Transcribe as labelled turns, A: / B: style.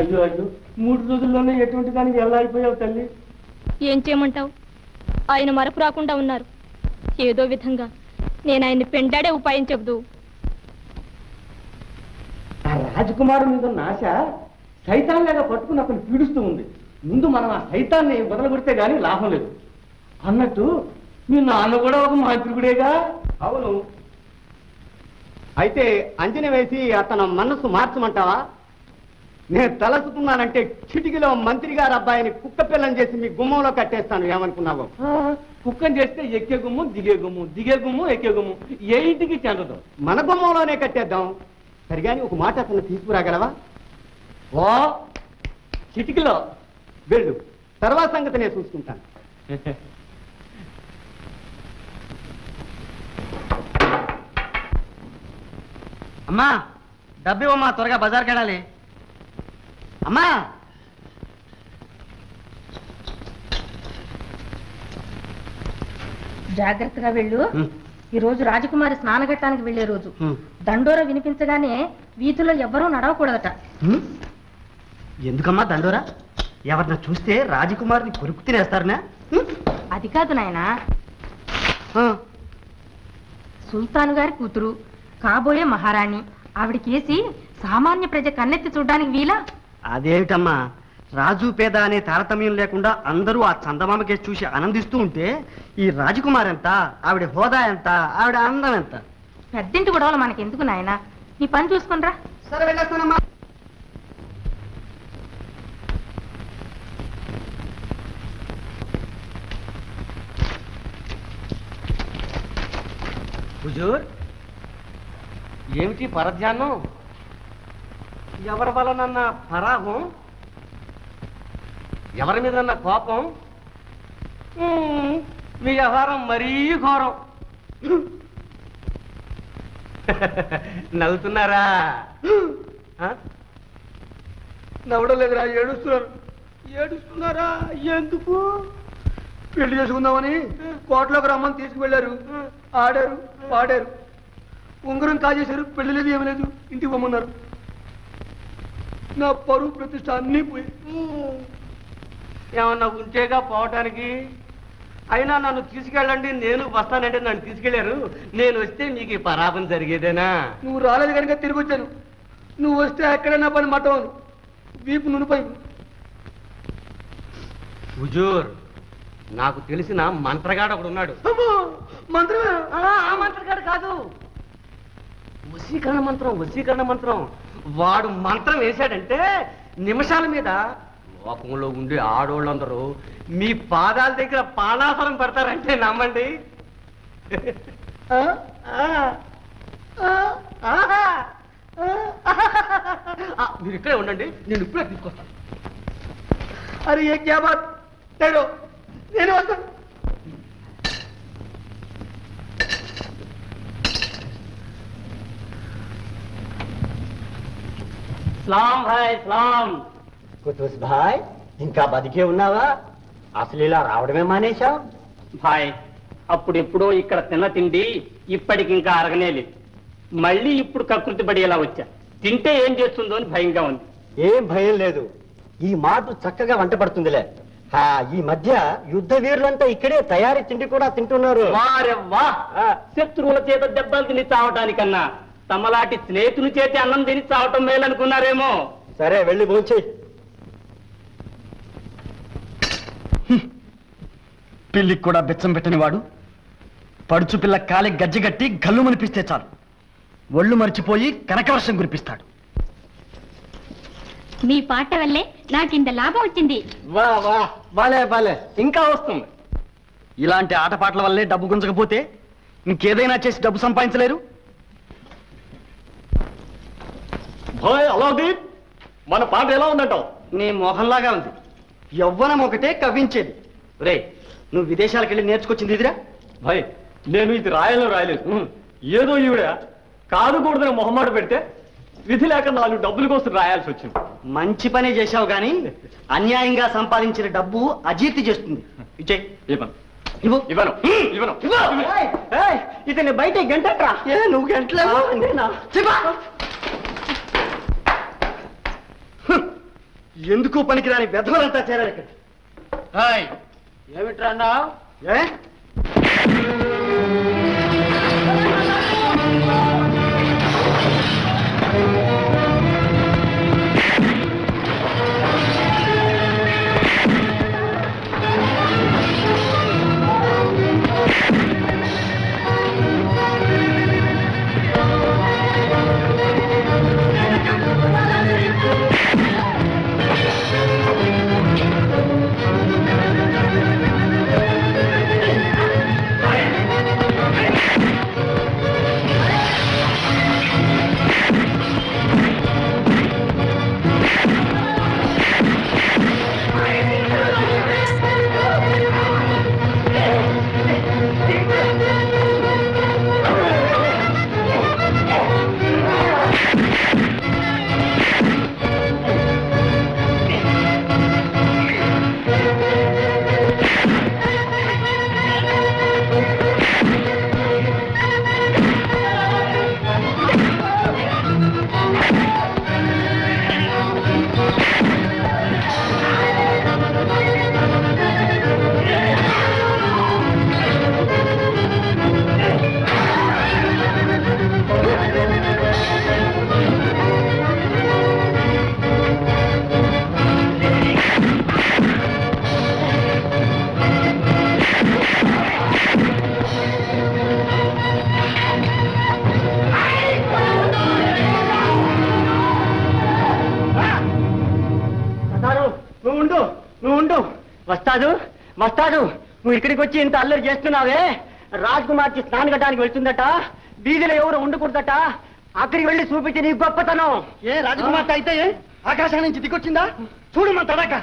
A: అయ్యో అయ్యో 3 రోజుల్లోనే ఎటువంటి దానికి ఎలా అయిపోయావు తల్లి?
B: ఏం చేయమంటావు? ఆయన మరపు రాకుండా ఉన్నారు. ఏదో విధంగా నేను ఆయన్ని పెండాడే ఉపాయం చెబుదు.
A: ఆ రాజకుమారు మీద ఉన్న ఆశ సైతాన్లాగా పట్టుకుని అతను పీడిస్తూ ఉంది. ముందు మనం ఆ సైతాన్ని వదలగొడితే గానీ లాభం లేదు. అన్నట్టు మీ నాన్న కూడా ఒక మంత్రికుడేగా?
C: అవును. అయితే అంజన వేసి అతను మనసు మార్చమంటావా? నేను తలసుకున్నానంటే చిటికిలో మంత్రి గారు అబ్బాయిని కుక్క పిల్లని చేసి మీ గుమ్మంలో కట్టేస్తాను. ఏమనుకున్నావు?
A: కుక్కని చేస్తే ఎక్కే గుమ్ము దిగే గుమ్ము, దిగే గుమ్ము ఎక్కే గుమ్ము, ఏ ఇంటికి చెందదు.
C: మన గుమ్మంలోనే కట్టేద్దాం. సరిగాని ఒక మాట అతను తీసుకురాగలవా?
A: ఓ చిటికిలో
C: వెళ్ళు, తర్వాత సంగతి నేను చూసుకుంటాను.
D: అమ్మా డబ్బు ఇవ్వమ్మా, త్వరగా బజార్కి వెళ్ళాలి. అమ్మా
E: జాగ్రత్తగా వెళ్ళు. ఈ రోజు రాజకుమారి స్నానఘట్టానికి వెళ్లే రోజు. దండోర వినిపించగానే వీధిలో ఎవ్వరూ నడవకూడదట.
D: ఎందుకమ్మా దండోరా? ఎవరిన చూస్తే రాజకుమారిని కొరుకు తినేస్తారనా?
E: అది కాదు నాయనా, సుల్తాన్ గారి కూతురు, కాబోయే మహారాణి. ఆవిడకేసి సామాన్య ప్రజ కన్నెత్తి చూడడానికి వీలా?
D: అదేమిటమ్మా, రాజు పేద అనే తారతమ్యం లేకుండా అందరూ ఆ చందమామ కేసు చూసి ఆనందిస్తూ ఉంటే ఈ రాజకుమార్ ఎంత, ఆవిడ హోదా ఎంత, ఆవిడ అందం ఎంత?
E: పెద్దింటి గొడవలు మనకెందుకు నాయనా, నీ పని చూసుకునిరా.
C: సరే వెళ్ళేస్తానమ్మా.
A: హుజూర్, ఏమిటి పరధ్యానం? ఎవరి వలనన్నా పరాగం, ఎవరి మీద కోపం? మీ వ్యవహారం మరీ ఘోరం. నవ్వుతున్నారా?
C: నవ్వడం లేదురా, ఏడుస్తున్నారా? ఎందుకు? పెళ్లి చేసుకుందామని కోటలోకి రమ్మని తీసుకువెళ్ళారు. ఆడారు, పాడారు, ఉంగరం కాజేశారు. పెళ్లి లేదు, ఏమి లేదు, ఇంటికి పొమ్మన్నారు. నా పరువు ప్రతిష్ట అన్నీ పోయి.
A: ఏమన్నా ఉంచేగా పోవటానికి? అయినా నన్ను తీసుకెళ్ళండి, నేను వస్తానంటే నన్ను తీసుకెళ్లారు. నేను వస్తే మీకు ఈ పరాపం జరిగేదేనా?
C: నువ్వు రాలేదు కనుక తిరిగి వచ్చాను. నువ్వు వస్తే ఎక్కడైనా పని మట్టవను, వీపు నునిపోయి.
A: హుజూర్, నాకు తెలిసిన మంత్రగాడు ఒకడు ఉన్నాడు.
C: మంత్రమే?
A: ఆ మంత్రగాడు కాదు, వశీకరణ మంత్రం, వశీకరణ మంత్రం. వాడు మంత్రం వేశాడంటే నిమిషాల మీద లోకంలో ఉండే ఆడోళ్ళందరూ మీ పాదాల దగ్గర పానాసరం పెడతారంటే నమ్మండి. మీరు ఇక్కడే ఉండండి, నేను ఇప్పుడే తీసుకొస్తాను.
C: అరే ఏ క్యా బాత్, నేను వస్తాను.
A: సలాం భాయ్, సలాం.
C: కుతుస్ భాయ్, ఇంకా బతికే ఉన్నావా? అసలు ఇలా రావడమే మానేశావు?
F: భాయ్, అప్పుడెప్పుడో ఇక్కడ తిన్న తిండి ఇప్పటికి ఇంకా అరగనేలేదు. మళ్ళీ ఇప్పుడు కకృతి పడేలా వచ్చా. తింటే ఏం చేస్తుందో అని భయంగా ఉంది.
C: ఏం భయం లేదు, ఈ మాట చక్కగా వంట పడుతుందిలే. ఈ మధ్య యుద్ధ వీరులంతా ఇక్కడే తయారీ తిండి కూడా తింటున్నారు.
F: వారెవ్వా, శత్రువుల చేత దెబ్బలు తిని చావటానికన్నా తమలాంటి స్నేహితుని చేతి అన్నం తిని చావటం మేలనుకున్నారేమో.
C: సరే వెళ్ళి భోంచేయి.
D: పిల్లికి కూడా బెచ్చం పెట్టని వాడు పడుచు పిల్ల కాలి గజ్జగట్టి గల్లు మనిపిస్తే చాలు ఒళ్ళు మరిచిపోయి కనకవర్షం కురిపిస్తాడు.
B: మీ పాట వల్లే నాకింత లాభం వచ్చింది.
D: వా వా, బాలే బాలే, ఇంకా వస్తుంది. ఇలాంటి ఆటపాటల వల్లే డబ్బు గుంజకపోతే ఇంకేదైనా చేసి డబ్బు సంపాదించలేరు.
C: భాయ్ అలాదీన్, మన పాట ఎలా ఉందంటావు?
D: నీ మోహంలాగా ఉంది. యవ్వనం ఒకటే కవ్వించేది. రే, నువ్వు విదేశాలకు వెళ్ళి నేర్చుకొచ్చింది ఇదిరా?
C: భాయ్, నేను ఇది రాయలేదు. ఏదో ఈవిడ కాదుకూడదని మొహమాట పెడితే విధి లేక 4 డబ్బుల కోసం రాయాల్సి వచ్చింది.
D: మంచి పనే చేశావు గాని అన్యాయంగా సంపాదించిన డబ్బు అజీర్తి చేస్తుంది. ఇచ్చే
C: ఇవ్వను.
D: ఇతని బయట గంటట్రా. నువ్వు గంటలేవా? ఎందుకు పనికిరాని వెధవలంతా చేరారు ఇక్కడ.
F: ఏమిట్రా అన్నావు?
D: ఏ
F: వస్తాదు వస్తాదు, నువ్వు ఇక్కడికి వచ్చి ఇంత అల్లరి చేస్తున్నావే. రాజ్కుమార్కి స్నానం కట్టడానికి వెళ్తుందట, వీధిలో ఎవరు ఉండకూడదట. అక్కడికి వెళ్ళి చూపించి నీ గొప్పతనం.
D: ఏ రాజకుమార్తె అయితే ఆకాశం నుంచి దిగొచ్చిందా? చూడు మన తడక.